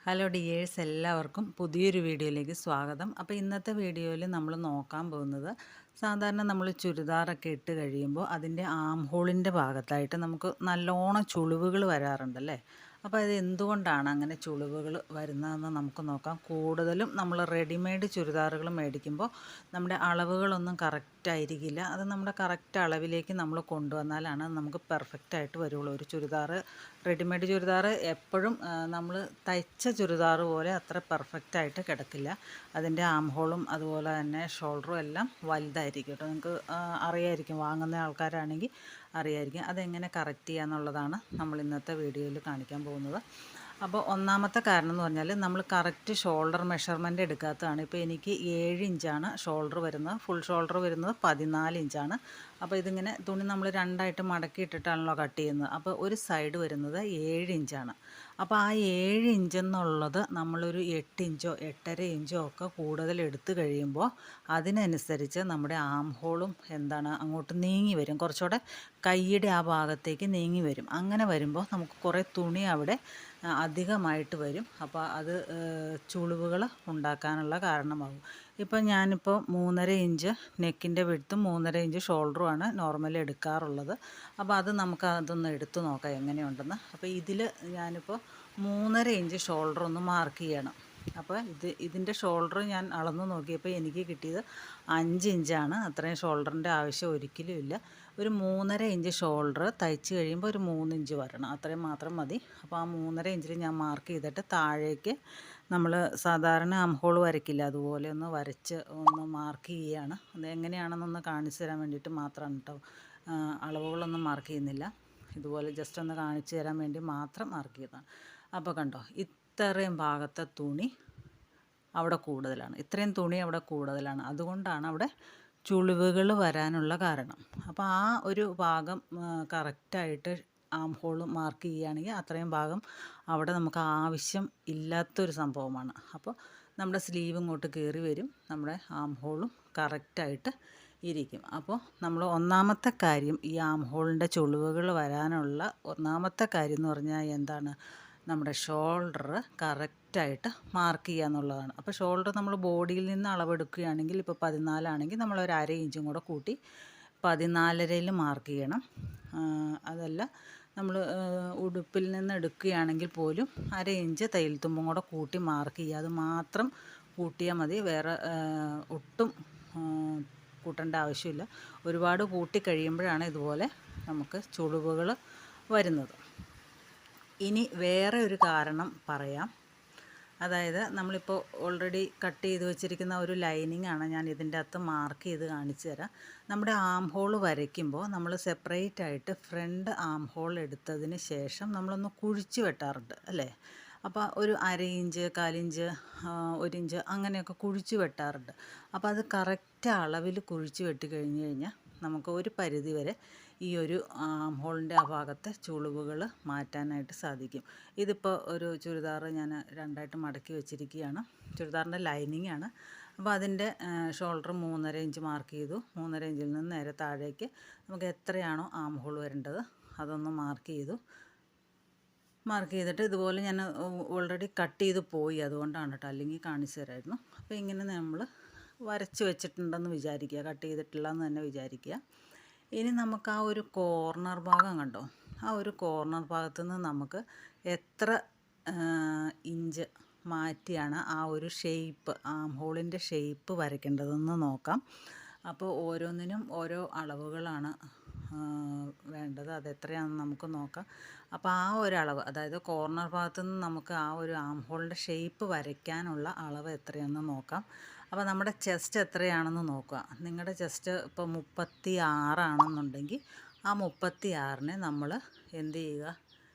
Hello dears, എല്ലാവർക്കും പുതിയൊരു വീഡിയോയിലേക്ക് സ്വാഗതം. അപ്പോൾ ഇന്നത്തെ വീഡിയോയിൽ നമ്മൾ നോക്കാൻ പോകുന്നത്, സാധാരണ നമ്മൾ ചുരിദാറൊക്കെ ഇട്ട് കഴിയുമ്പോൾ അതിൻ്റെ ആം ഹോളിൻ്റെ ഭാഗത്തായിട്ട് നമുക്ക് നല്ലോണം ചുളിവുകൾ വരാറുണ്ടല്ലേ. അപ്പോൾ അത് എന്തുകൊണ്ടാണ് അങ്ങനെ ചുളിവുകൾ വരുന്നതെന്ന് നമുക്ക് നോക്കാം. കൂടുതലും നമ്മൾ റെഡിമെയ്ഡ് ചുരിദാറുകൾ മേടിക്കുമ്പോൾ നമ്മുടെ അളവുകളൊന്നും കറക്റ്റ് ആയിരിക്കില്ല. അത് നമ്മുടെ കറക്റ്റ് അളവിലേക്ക് നമ്മൾ കൊണ്ടുവന്നാലാണ് നമുക്ക് പെർഫെക്റ്റ് ആയിട്ട് വരുള്ളൂ. ഒരു ചുരിദാർ, റെഡിമെയ്ഡ് ചുരിദാർ എപ്പോഴും നമ്മൾ തയ്ച്ച ചുരിദാർ പോലെ അത്ര പെർഫെക്റ്റ് ആയിട്ട് കിടക്കില്ല. അതിൻ്റെ ആം ഹോളും അതുപോലെ തന്നെ ഷോൾഡറും എല്ലാം വലുതായിരിക്കും കേട്ടോ. നിങ്ങൾക്ക് അറിയായിരിക്കും, വാങ്ങുന്ന ആൾക്കാരാണെങ്കിൽ അറിയായിരിക്കും. അതെങ്ങനെ കറക്റ്റ് ചെയ്യുക എന്നുള്ളതാണ് നമ്മൾ ഇന്നത്തെ വീഡിയോയിൽ കാണിക്കാൻ പോകുന്നത്. അപ്പോൾ ഒന്നാമത്തെ കാരണം എന്ന് പറഞ്ഞാൽ നമ്മൾ കറക്റ്റ് ഷോൾഡർ മെഷർമെൻറ്റ് എടുക്കാത്തതാണ്. ഇപ്പോൾ എനിക്ക് 7 ഇഞ്ചാണ് ഷോൾഡർ വരുന്നത്, ഫുൾ ഷോൾഡർ വരുന്നത് 14 ഇഞ്ചാണ്. അപ്പോൾ ഇതിങ്ങനെ തുണി നമ്മൾ രണ്ടായിട്ട് മടക്കി ഇട്ടിട്ടാണല്ലോ കട്ട് ചെയ്യുന്നത്. അപ്പോൾ ഒരു സൈഡ് വരുന്നത് 7 ഇഞ്ചാണ്. അപ്പോൾ ആ 7 ഇഞ്ചെന്നുള്ളത് നമ്മളൊരു 8 ഇഞ്ചോ 8.5 ഇഞ്ചോ ഒക്കെ കൂടുതൽ എടുത്തു കഴിയുമ്പോൾ അതിനനുസരിച്ച് നമ്മുടെ ആം ഹോളും അങ്ങോട്ട് നീങ്ങി വരും, കുറച്ചുകൂടെ കൈയുടെ ആ ഭാഗത്തേക്ക് നീങ്ങി വരും. അങ്ങനെ വരുമ്പോൾ നമുക്ക് കുറേ തുണി അവിടെ അധികമായിട്ട് വരും. അപ്പോൾ അത് ചുളിവുകൾ ഉണ്ടാക്കാനുള്ള കാരണമാകും. ഇപ്പം ഞാനിപ്പോൾ 3.5 ഇഞ്ച് നെക്കിൻ്റെ വിഡ്ത്തും 3.5 ഇഞ്ച് ഷോൾഡറുമാണ് നോർമലി എടുക്കാറുള്ളത്. അപ്പോൾ അത് നമുക്ക് അതൊന്ന് എടുത്തു നോക്കാം എങ്ങനെയുണ്ടെന്ന്. അപ്പോൾ ഇതിൽ ഞാനിപ്പോൾ 3.5 ഇഞ്ച് ഷോൾഡർ ഒന്ന് മാർക്ക് ചെയ്യണം. അപ്പോൾ ഇതിൻ്റെ ഷോൾഡർ ഞാൻ അളന്ന് നോക്കിയപ്പോൾ എനിക്ക് കിട്ടിയത് 5 ഇഞ്ചാണ്. അത്രയും ഷോൾഡറിൻ്റെ ആവശ്യം ഒരിക്കലും ഇല്ല. ഒരു 3.5 ഇഞ്ച് ഷോൾഡർ തയ്ച്ച് കഴിയുമ്പോൾ ഒരു 3 ഇഞ്ച് വരണം, അത്രയും മാത്രം മതി. അപ്പോൾ ആ 3.5 ഇഞ്ചിൽ ഞാൻ മാർക്ക് ചെയ്തിട്ട് താഴേക്ക് നമ്മൾ സാധാരണ ആം ഹോൾ വരയ്ക്കില്ല, അതുപോലെ ഒന്ന് വരച്ച് ഒന്ന് മാർക്ക് ചെയ്യുകയാണ്. അത് എങ്ങനെയാണെന്നൊന്ന് കാണിച്ചു തരാൻ വേണ്ടിയിട്ട് മാത്രമാണ് കേട്ടോ. അളവുകളൊന്നും മാർക്ക് ചെയ്യുന്നില്ല, ഇതുപോലെ ജസ്റ്റ് ഒന്ന് കാണിച്ചു തരാൻ വേണ്ടി മാത്രം മാർക്ക് ചെയ്തതാണ്. അപ്പോൾ കണ്ടോ, ഇത്രയും ഭാഗത്തെ തുണി അവിടെ കൂടുതലാണ്, ഇത്രയും തുണി അവിടെ കൂടുതലാണ്. അതുകൊണ്ടാണ് അവിടെ ചുളിവുകൾ വരാനുള്ള കാരണം. അപ്പോൾ ആ ഒരു ഭാഗം കറക്റ്റായിട്ട് ആം ഹോൾ മാർക്ക് ചെയ്യുകയാണെങ്കിൽ അത്രയും ഭാഗം അവിടെ നമുക്ക് ആവശ്യം ഇല്ലാത്തൊരു സംഭവമാണ്. അപ്പോൾ നമ്മുടെ സ്ലീവ് ഇങ്ങോട്ട് കയറി വരും, നമ്മുടെ ആം ഹോളും കറക്റ്റായിട്ട് ഇരിക്കും. അപ്പോൾ നമ്മൾ ഒന്നാമത്തെ കാര്യം, ഈ ആം ഹോളിൻ്റെ ചുളിവുകൾ വരാനുള്ള ഒന്നാമത്തെ കാര്യം എന്ന് പറഞ്ഞാൽ എന്താണ്, നമ്മുടെ ഷോൾഡർ കറക്റ്റായിട്ട് മാർക്ക് ചെയ്യുക എന്നുള്ളതാണ്. അപ്പോൾ ഷോൾഡർ നമ്മൾ ബോഡിയിൽ നിന്ന് അളവെടുക്കുകയാണെങ്കിൽ ഇപ്പോൾ 14 ആണെങ്കിൽ നമ്മൾ ഒരു 1/2 ഇഞ്ചും കൂടെ കൂട്ടി 14.5-ൽ മാർക്ക് ചെയ്യണം. അതല്ല നമ്മൾ ഉടുപ്പിൽ നിന്ന് എടുക്കുകയാണെങ്കിൽ പോലും 1/2 ഇഞ്ച് തയ്യൽ തുമ്പും കൂടെ കൂട്ടി മാർക്ക് ചെയ്യുക. അത് മാത്രം കൂട്ടിയാൽ മതി, വേറെ ഒട്ടും കൂട്ടേണ്ട ആവശ്യമില്ല. ഒരുപാട് കൂട്ടി കഴിയുമ്പോഴാണ് ഇതുപോലെ നമുക്ക് ചുളിവുകൾ വരുന്നത്. ഇനി വേറെ ഒരു കാരണം പറയാം. അതായത് നമ്മളിപ്പോൾ ഓൾറെഡി കട്ട് ചെയ്ത് വെച്ചിരിക്കുന്ന ഒരു ലൈനിങ് ആണ് ഞാൻ ഇതിൻ്റെ അകത്ത് മാർക്ക് ചെയ്ത് കാണിച്ചു തരാം. നമ്മുടെ ആം ഹോൾ വരയ്ക്കുമ്പോൾ നമ്മൾ സെപ്പറേറ്റ് ആയിട്ട് ഫ്രണ്ട് ആം ഹോൾ എടുത്തതിന് ശേഷം നമ്മളൊന്ന് കുഴിച്ച് വെട്ടാറുണ്ട് അല്ലേ. അപ്പോൾ ഒരു 1/2 ഇഞ്ച് 1/4 ഇഞ്ച് 1 ഇഞ്ച് അങ്ങനെയൊക്കെ കുഴിച്ച് വെട്ടാറുണ്ട്. അപ്പോൾ അത് കറക്റ്റ് അളവിൽ കുഴിച്ച് വെട്ടി കഴിഞ്ഞ് കഴിഞ്ഞാൽ നമുക്ക് ഒരു പരിധി വരെ ഈ ഒരു ആം ഹോളിൻ്റെ ആ ഭാഗത്തെ ചുളിവുകൾ മാറ്റാനായിട്ട് സാധിക്കും. ഇതിപ്പോൾ ഒരു ചുരിദാർ ഞാൻ രണ്ടായിട്ട് മടക്കി വെച്ചിരിക്കുകയാണ്. ചുരിദാറിൻ്റെ ലൈനിങ് ആണ്. അപ്പോൾ അതിൻ്റെ ഷോൾഡർ 3.5 ഇഞ്ച് മാർക്ക് ചെയ്തു. 3.5 ഇഞ്ചിൽ നിന്ന് നേരെ താഴേക്ക് നമുക്ക് എത്രയാണോ ആം ഹോൾ വരേണ്ടത് അതൊന്ന് മാർക്ക് ചെയ്തു. മാർക്ക് ചെയ്തിട്ട് ഇതുപോലെ ഞാൻ ഓൾറെഡി കട്ട് ചെയ്ത് പോയി, അതുകൊണ്ടാണ് കേട്ടോ, അല്ലെങ്കിൽ കാണിച്ചു തരായിരുന്നു. അപ്പോൾ ഇങ്ങനെ നമ്മൾ വരച്ച് വെച്ചിട്ടുണ്ടെന്ന് വിചാരിക്കുക, കട്ട് ചെയ്തിട്ടില്ല എന്ന് തന്നെ വിചാരിക്കുക. ഇനി നമുക്ക് ആ ഒരു കോർണർ ഭാഗം കണ്ടോ, ആ ഒരു കോർണർ ഭാഗത്തു നിന്ന് നമുക്ക് എത്ര ഇഞ്ച് മാറ്റിയാണ് ആ ഒരു ഷേപ്പ്, ആം ഹോളിൻ്റെ ഷേപ്പ് വരയ്ക്കേണ്ടതെന്ന് നോക്കാം. അപ്പോൾ ഓരോന്നിനും ഓരോ അളവുകളാണ് വേണ്ടത്, അതെത്രയാണെന്ന് നമുക്ക് നോക്കാം. അപ്പോൾ ആ ഒരു അളവ്, അതായത് കോർണർ ഭാഗത്തു നിന്ന് നമുക്ക് ആ ഒരു ആം ഹോളിൻ്റെ ഷേപ്പ് വരയ്ക്കാനുള്ള അളവ് എത്രയാണെന്ന് നോക്കാം. അപ്പോൾ നമ്മുടെ ചെസ്റ്റ് എത്രയാണെന്ന് നോക്കുക. നിങ്ങളുടെ ചെസ്റ്റ് ഇപ്പോൾ 36 ആണെന്നുണ്ടെങ്കിൽ ആ 36-നെ നമ്മൾ എന്ത് ചെയ്യുക,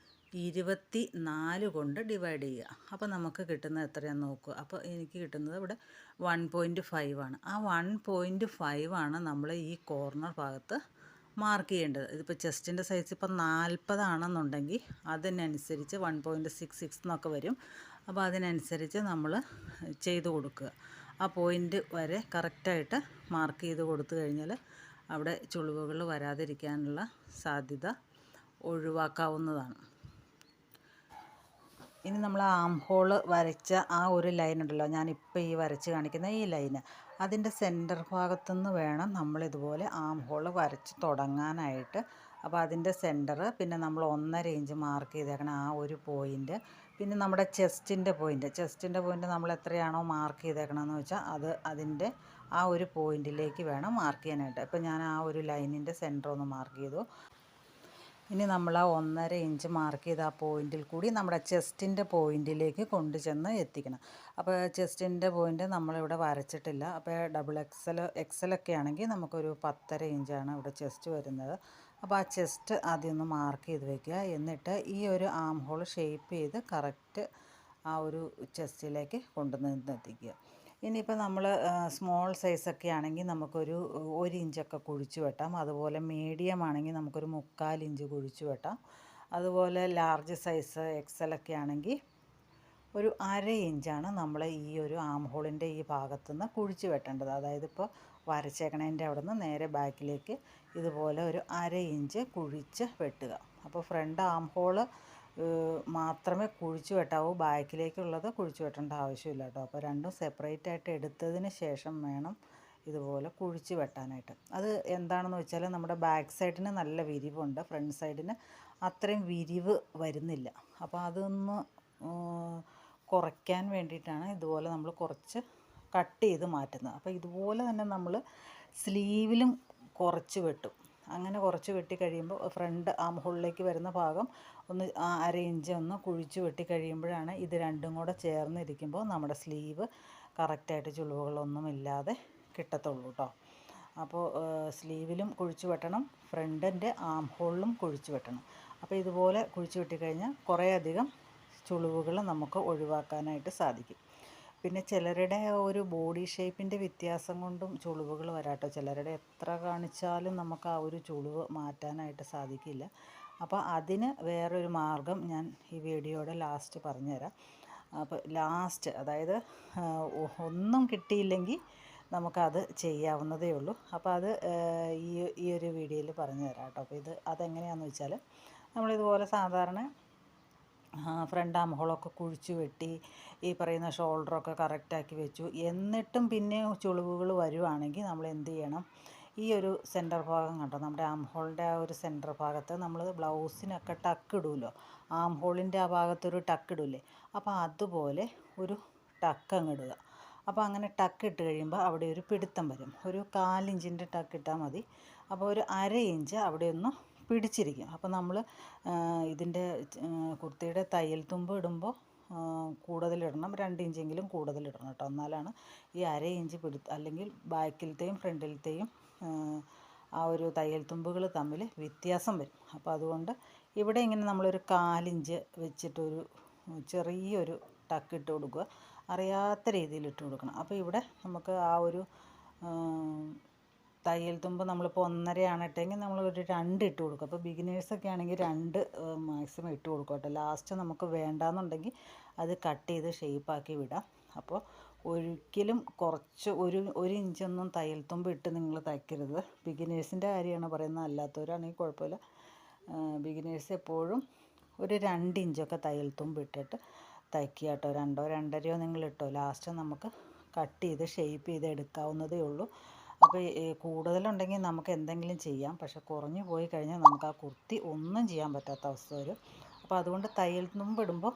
24 കൊണ്ട് ഡിവൈഡ് ചെയ്യുക. അപ്പോൾ നമുക്ക് കിട്ടുന്നത് എത്രയാണെന്ന് നോക്കുക. അപ്പോൾ എനിക്ക് കിട്ടുന്നത് ഇവിടെ 1.5 ആണ്. ആ 1.5 ആണ് നമ്മൾ ഈ കോർണർ ഭാഗത്ത് മാർക്ക് ചെയ്യേണ്ടത്. ഇതിപ്പോൾ ചെസ്റ്റിൻ്റെ സൈസ് ഇപ്പോൾ 40 ആണെന്നുണ്ടെങ്കിൽ അതിനനുസരിച്ച് 1.66 എന്നൊക്കെ വരും. അപ്പോൾ അതിനനുസരിച്ച് നമ്മൾ ചെയ്ത് കൊടുക്കുക. ആ പോയിൻ്റ് വരെ കറക്റ്റായിട്ട് മാർക്ക് ചെയ്ത് കൊടുത്തു കഴിഞ്ഞാൽ അവിടെ ചുളിവുകൾ വരാതിരിക്കാനുള്ള സാധ്യത ഒഴിവാക്കാവുന്നതാണ്. ഇനി നമ്മൾ ആം ഹോള് വരച്ച ആ ഒരു ലൈൻ ഉണ്ടല്ലോ, ഞാനിപ്പോൾ ഈ വരച്ച് കാണിക്കുന്ന ഈ ലൈന്, അതിൻ്റെ സെൻറ്റർ ഭാഗത്തുനിന്ന് വേണം നമ്മളിതുപോലെ ആം ഹോള് വരച്ച് തുടങ്ങാനായിട്ട്. അപ്പോൾ അതിൻ്റെ സെൻറ്റർ, പിന്നെ നമ്മൾ 1.5 ഇഞ്ച് മാർക്ക് ചെയ്തേക്കണം ആ ഒരു പോയിൻ്റ്, പിന്നെ നമ്മുടെ ചെസ്റ്റിൻ്റെ പോയിൻ്റ് നമ്മൾ എത്രയാണോ മാർക്ക് ചെയ്തേക്കണമെന്ന് വെച്ചാൽ അതിൻ്റെ ആ ഒരു പോയിൻറ്റിലേക്ക് വേണം മാർക്ക് ചെയ്യാനായിട്ട്. അപ്പോൾ ഞാൻ ആ ഒരു ലൈനിൻ്റെ സെൻറ്റർ ഒന്ന് മാർക്ക് ചെയ്തു. ഇനി നമ്മൾ ആ 1.5 ഇഞ്ച് മാർക്ക് ചെയ്ത ആ പോയിൻറ്റിൽ കൂടി നമ്മുടെ ചെസ്റ്റിൻ്റെ പോയിൻറ്റിലേക്ക് കൊണ്ടു ചെന്ന് എത്തിക്കണം. അപ്പോൾ ചെസ്റ്റിൻ്റെ പോയിൻറ്റ് നമ്മളിവിടെ വരച്ചിട്ടില്ല. അപ്പോൾ എക്സലൊക്കെ ആണെങ്കിൽ നമുക്കൊരു 10.5 ഇഞ്ചാണ് ഇവിടെ ചെസ്റ്റ് വരുന്നത്. അപ്പോൾ ആ ചെസ്റ്റ് ആദ്യം ഒന്ന് മാർക്ക് ചെയ്ത് വയ്ക്കുക. എന്നിട്ട് ഈ ഒരു ആം ഹോൾ ഷേപ്പ് ചെയ്ത് കറക്റ്റ് ആ ഒരു ചെസ്റ്റിലേക്ക് കൊണ്ടുവന്ന് എത്തിക്കുക. ഇനിയിപ്പോൾ നമ്മൾ സ്മോൾ സൈസൊക്കെ ആണെങ്കിൽ നമുക്കൊരു 1 ഇഞ്ചൊക്കെ കുഴിച്ച് വെട്ടാം. അതുപോലെ മീഡിയം ആണെങ്കിൽ നമുക്കൊരു 3/4 ഇഞ്ച് കുഴിച്ച് വെട്ടാം. അതുപോലെ ലാർജ് സൈസ് എക്സലൊക്കെ ആണെങ്കിൽ ഒരു 1/2 ഇഞ്ചാണ് നമ്മൾ ഈ ഒരു ആം ഹോളിൻ്റെ ഈ ഭാഗത്തുനിന്ന് കുഴിച്ച് വെട്ടേണ്ടത്. അതായത് ഇപ്പോൾ വരച്ചേക്കണതിൻ്റെ അവിടെ നിന്ന് നേരെ ബാക്കിലേക്ക് ഇതുപോലെ ഒരു 1/2 ഇഞ്ച് കുഴിച്ച് വെട്ടുക. അപ്പോൾ ഫ്രണ്ട് ആം ഹോള് മാത്രമേ കുഴിച്ച് വെട്ടാവൂ, ബാക്കിലേക്കുള്ളത് കുഴിച്ച് വെട്ടേണ്ട ആവശ്യമില്ല കേട്ടോ. അപ്പോൾ രണ്ടും സെപ്പറേറ്റ് ആയിട്ട് എടുത്തതിന് ശേഷം വേണം ഇതുപോലെ കുഴിച്ച് വെട്ടാനായിട്ട്. അത് എന്താണെന്ന് വെച്ചാൽ നമ്മുടെ ബാക്ക് സൈഡിന് നല്ല വിരിവുണ്ട്, ഫ്രണ്ട് സൈഡിന് അത്രയും വിരിവ് വരുന്നില്ല. അപ്പോൾ അതൊന്ന് കുറയ്ക്കാൻ വേണ്ടിയിട്ടാണ് ഇതുപോലെ നമ്മൾ കുറച്ച് കട്ട് ചെയ്ത് മാറ്റുന്നത്. അപ്പോൾ ഇതുപോലെ തന്നെ നമ്മൾ സ്ലീവിലും കുറച്ച് വെട്ടും. അങ്ങനെ കുറച്ച് വെട്ടി കഴിയുമ്പോൾ ഫ്രണ്ട് ആം ഹോളിലേക്ക് വരുന്ന ഭാഗം ഒന്ന് 1/2 ഇഞ്ച് ഒന്ന് കുഴിച്ച് വെട്ടി കഴിയുമ്പോഴാണ് ഇത് രണ്ടും കൂടെ ചേർന്നിരിക്കുമ്പോൾ നമ്മുടെ സ്ലീവ് കറക്റ്റായിട്ട് ചുളിവുകളൊന്നുമില്ലാതെ കിട്ടത്തുള്ളൂ കേട്ടോ. അപ്പോൾ സ്ലീവിലും കുഴിച്ച് വെട്ടണം, ഫ്രണ്ടിൻ്റെ ആം ഹോളിലും കുഴിച്ച് വെട്ടണം. അപ്പോൾ ഇതുപോലെ കുഴിച്ച് വെട്ടിക്കഴിഞ്ഞാൽ കുറേയധികം ചുളിവുകൾ നമുക്ക് ഒഴിവാക്കാനായിട്ട് സാധിക്കും. പിന്നെ ചിലരുടെ ഒരു ബോഡി ഷേപ്പിൻ്റെ വ്യത്യാസം കൊണ്ടും ചുളിവുകൾ വരാട്ടോ. ചിലരുടെ എത്ര കാണിച്ചാലും നമുക്ക് ആ ഒരു ചുളിവ് മാറ്റാനായിട്ട് സാധിക്കില്ല. അപ്പോൾ അതിന് വേറൊരു മാർഗം ഞാൻ ഈ വീഡിയോയുടെ ലാസ്റ്റ് പറഞ്ഞുതരാം. അപ്പോൾ ലാസ്റ്റ്, അതായത് ഒന്നും കിട്ടിയില്ലെങ്കിൽ നമുക്കത് ചെയ്യാവുന്നതേ ഉള്ളൂ. അപ്പോൾ അത് ഈ ഒരു വീഡിയോയിൽ പറഞ്ഞു തരാം കേട്ടോ. അപ്പോൾ അതെങ്ങനെയാണെന്ന് വെച്ചാൽ, നമ്മളിതുപോലെ സാധാരണ ഫ്രണ്ട് ആം ഹോളൊക്കെ കുഴിച്ച് വെട്ടി ഈ പറയുന്ന ഷോൾഡറൊക്കെ കറക്റ്റാക്കി വെച്ചു. എന്നിട്ടും പിന്നെ ചുളിവുകൾ വരുവാണെങ്കിൽ നമ്മൾ എന്ത് ചെയ്യണം, ഈ ഒരു സെൻറ്റർ ഭാഗം കണ്ടോ, നമ്മുടെ ആം ഹോളിൻ്റെ ആ ഒരു സെൻറ്റർ ഭാഗത്ത് നമ്മൾ ബ്ലൗസിനൊക്കെ ടക്ക് ഇടുമല്ലോ, ആം ഹോളിൻ്റെ ആ ഭാഗത്തൊരു ടക്ക് ഇടില്ലേ, അപ്പോൾ അതുപോലെ ഒരു ടക്ക് അങ്ങ് ഇടുക. അപ്പോൾ അങ്ങനെ ടക്ക് ഇട്ട് കഴിയുമ്പോൾ അവിടെ ഒരു പിടുത്തം വരും. ഒരു 1/4 ഇഞ്ചിൻ്റെ ടക്ക് ഇട്ടാൽ മതി. അപ്പോൾ ഒരു 1/2 ഇഞ്ച് അവിടെ ഒന്ന് പിടിച്ചിരിക്കും. അപ്പോൾ നമ്മൾ ഇതിൻ്റെ കുർത്തിയുടെ തയ്യൽ തുമ്പ് ഇടുമ്പോൾ കൂടുതലിടണം, 2 ഇഞ്ചെങ്കിലും കൂടുതലിടണം കേട്ടോ. എന്നാലാണ് ഈ 1/2 ഇഞ്ച് അല്ലെങ്കിൽ ബാക്കിലത്തെയും ഫ്രണ്ടിലത്തെയും ആ ഒരു തയ്യൽ തുമ്പുകൾ തമ്മിൽ വ്യത്യാസം വരും. അപ്പോൾ അതുകൊണ്ട് ഇവിടെ ഇങ്ങനെ നമ്മളൊരു 1/4 ഇഞ്ച് വെച്ചിട്ടൊരു ചെറിയൊരു ടക്ക് ഇട്ട് കൊടുക്കുക. അറിയാത്ത രീതിയിൽ ഇട്ട് കൊടുക്കണം. അപ്പോൾ ഇവിടെ നമുക്ക് ആ ഒരു തയ്യൽ തുമ്പ് നമ്മളിപ്പോൾ 1.5 ഇട്ടെങ്കിൽ നമ്മളൊരു 2 ഇട്ട് കൊടുക്കും. അപ്പോൾ ബിഗിനേഴ്സൊക്കെ ആണെങ്കിൽ 2 മാക്സിമം ഇട്ട് കൊടുക്കും കേട്ടോ. ലാസ്റ്റ് നമുക്ക് വേണ്ടാന്നുണ്ടെങ്കിൽ അത് കട്ട് ചെയ്ത് ഷേപ്പാക്കി വിടാം. അപ്പോൾ ഒരിക്കലും കുറച്ച് ഒരു ഇഞ്ചൊന്നും തയ്യൽ തുമ്പ് ഇട്ട് നിങ്ങൾ തയ്ക്കരുത്. ബിഗിനേഴ്സിൻ്റെ കാര്യമാണ് പറയുന്നത്, അല്ലാത്തവരാണെങ്കിൽ കുഴപ്പമില്ല. ബിഗിനേഴ്സ് എപ്പോഴും ഒരു 2 ഇഞ്ചൊക്കെ തയ്യൽ തുമ്പ് ഇട്ടിട്ട് തയ്ക്കുക കേട്ടോ. 2 2.5 നിങ്ങൾ ഇട്ടോ, ലാസ്റ്റ് നമുക്ക് കട്ട് ചെയ്ത് ഷേപ്പ് ചെയ്ത് എടുക്കാവുന്നതേ ഉള്ളൂ. അപ്പോൾ കൂടുതലുണ്ടെങ്കിൽ നമുക്ക് എന്തെങ്കിലും ചെയ്യാം, പക്ഷെ കുറഞ്ഞു പോയി കഴിഞ്ഞാൽ നമുക്ക് ആ കുർത്തി ഒന്നും ചെയ്യാൻ പറ്റാത്ത അവസ്ഥ വരും. അപ്പോൾ അതുകൊണ്ട് തയ്യൽ തുമ്പ് ഇടുമ്പോൾ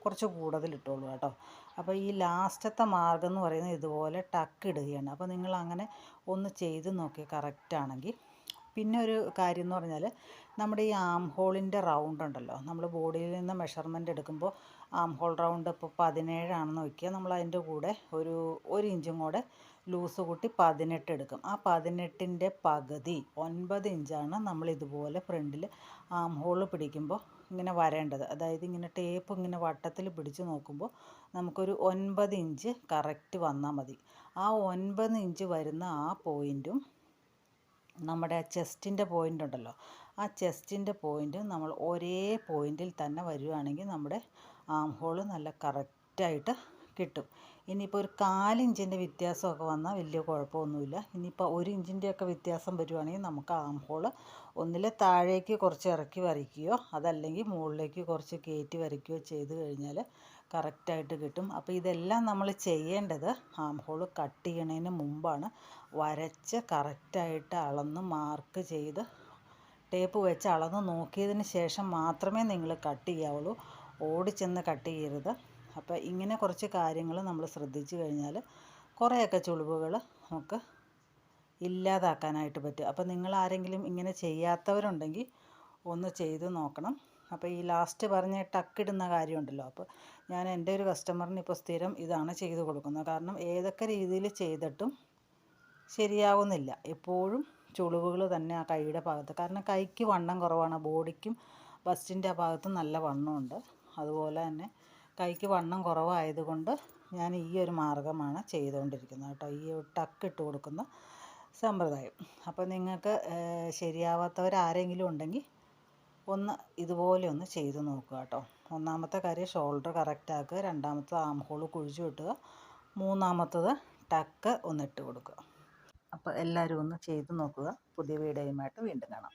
കുറച്ച് കൂടുതൽ ഇട്ടോളൂ കേട്ടോ. അപ്പോൾ ഈ ലാസ്റ്റത്തെ മാർഗം എന്ന് പറയുന്നത് ഇതുപോലെ ടക്ക് ഇടുകയാണ്. അപ്പോൾ നിങ്ങൾ അങ്ങനെ ഒന്ന് ചെയ്ത് നോക്കി കറക്റ്റാണെങ്കിൽ. പിന്നെ ഒരു കാര്യം എന്ന് പറഞ്ഞാൽ, നമ്മുടെ ഈ ആം ഹോളിൻ്റെ റൗണ്ട് ഉണ്ടല്ലോ, നമ്മൾ ബോഡിയിൽ നിന്ന് മെഷർമെൻറ്റ് എടുക്കുമ്പോൾ ആം ഹോൾ റൗണ്ട് ഇപ്പോൾ 17 ആണെന്ന് വയ്ക്കുക. നമ്മൾ അതിൻ്റെ കൂടെ ഒരു ഇഞ്ചും കൂടെ ലൂസ് കൂട്ടി 18 എടുക്കും. ആ 18ൻ്റെ പകുതി 9 ഇഞ്ചാണ് നമ്മൾ ഇതുപോലെ ഫ്രണ്ടിൽ ആം ഹോൾ പിടിക്കുമ്പോൾ ഇങ്ങനെ വരേണ്ടത്. അതായത് ഇങ്ങനെ ടേപ്പ് ഇങ്ങനെ വട്ടത്തിൽ പിടിച്ച് നോക്കുമ്പോൾ നമുക്കൊരു 9 ഇഞ്ച് കറക്റ്റ് വന്നാൽ മതി. ആ 9 ഇഞ്ച് വരുന്ന ആ പോയിൻറ്റും നമ്മുടെ ചെസ്റ്റിൻ്റെ പോയിൻ്റ് ഉണ്ടല്ലോ, ആ ചെസ്റ്റിൻ്റെ പോയിൻറ്റ് നമ്മൾ ഒരേ പോയിൻറ്റിൽ തന്നെ വരുവാണെങ്കിൽ നമ്മുടെ ആം ഹോൾ നല്ല കറക്റ്റായിട്ട് കിട്ടും. ഇനിയിപ്പോൾ ഒരു 4 ഇഞ്ചിൻ്റെ വ്യത്യാസമൊക്കെ വന്നാൽ വലിയ കുഴപ്പമൊന്നുമില്ല. ഇനിയിപ്പോൾ 1 ഇഞ്ചിൻ്റെയൊക്കെ വ്യത്യാസം വരുവാണെങ്കിൽ നമുക്ക് ആം ഹോൾ ഒന്നിൽ താഴേക്ക് കുറച്ച് ഇറക്കി വരയ്ക്കുകയോ അതല്ലെങ്കിൽ മുകളിലേക്ക് കുറച്ച് കയറ്റി വരയ്ക്കുകയോ ചെയ്ത് കഴിഞ്ഞാൽ കറക്റ്റായിട്ട് കിട്ടും. അപ്പോൾ ഇതെല്ലാം നമ്മൾ ചെയ്യേണ്ടത് ആം ഹോൾ കട്ട് ചെയ്യണതിന് മുമ്പാണ്. വരച്ച് കറക്റ്റായിട്ട് അളന്ന് മാർക്ക് ചെയ്ത് ടേപ്പ് വെച്ച് അളന്ന് നോക്കിയതിന് ശേഷം മാത്രമേ നിങ്ങൾ കട്ട് ചെയ്യാവുള്ളൂ. ഓടിച്ചെന്ന് കട്ട് ചെയ്യരുത്. അപ്പോൾ ഇങ്ങനെ കുറച്ച് കാര്യങ്ങൾ നമ്മൾ ശ്രദ്ധിച്ചു കഴിഞ്ഞാൽ കുറേയൊക്കെ ചുളിവുകൾ നമുക്ക് ഇല്ലാതാക്കാനായിട്ട് പറ്റും. അപ്പോൾ നിങ്ങൾ ആരെങ്കിലും ഇങ്ങനെ ചെയ്യാത്തവരുണ്ടെങ്കിൽ ഒന്ന് ചെയ്ത് നോക്കണം. അപ്പോൾ ഈ ലാസ്റ്റ് പറഞ്ഞ ടക്കിടുന്ന കാര്യമുണ്ടല്ലോ, അപ്പോൾ ഞാൻ എൻ്റെ ഒരു കസ്റ്റമറിന് ഇപ്പോൾ സ്ഥിരം ഇതാണ് ചെയ്ത് കൊടുക്കുന്നത്. കാരണം ഏതൊക്കെ രീതിയിൽ ചെയ്തിട്ടും ശരിയാവുന്നില്ല. എപ്പോഴും ചുളിവുകൾ തന്നെ ആ കൈയുടെ ഭാഗത്ത്. കാരണം കൈക്ക് വണ്ണം കുറവാണ്, ബോഡിക്കും ബസ്റ്റിൻ്റെ ആ ഭാഗത്ത് നല്ല വണ്ണമുണ്ട്. അതുപോലെ തന്നെ കൈക്ക് വണ്ണം കുറവായതുകൊണ്ട് ഞാൻ ഈ ഒരു മാർഗ്ഗമാണ് ചെയ്തുകൊണ്ടിരിക്കുന്നത് കേട്ടോ, ഈ ടക്കിട്ട് കൊടുക്കുന്ന സമ്പ്രദായം. അപ്പോൾ നിങ്ങൾക്ക് ശരിയാവാത്തവരാരെങ്കിലും ഉണ്ടെങ്കിൽ ഒന്ന് ഇതുപോലെ ഒന്ന് ചെയ്ത് നോക്കുക കേട്ടോ. ഒന്നാമത്തെ കാര്യം ഷോൾഡർ കറക്റ്റാക്കുക, രണ്ടാമത്തത് ആം ഹോൾ കുഴിച്ചു വെട്ടുക, മൂന്നാമത്തത് ടക്ക് ഒന്നിട്ട് കൊടുക്കുക. അപ്പോൾ എല്ലാവരും ഒന്ന് ചെയ്ത് നോക്കുക. പുതിയ വീഡിയോയുമായിട്ട് വീണ്ടും കാണാം.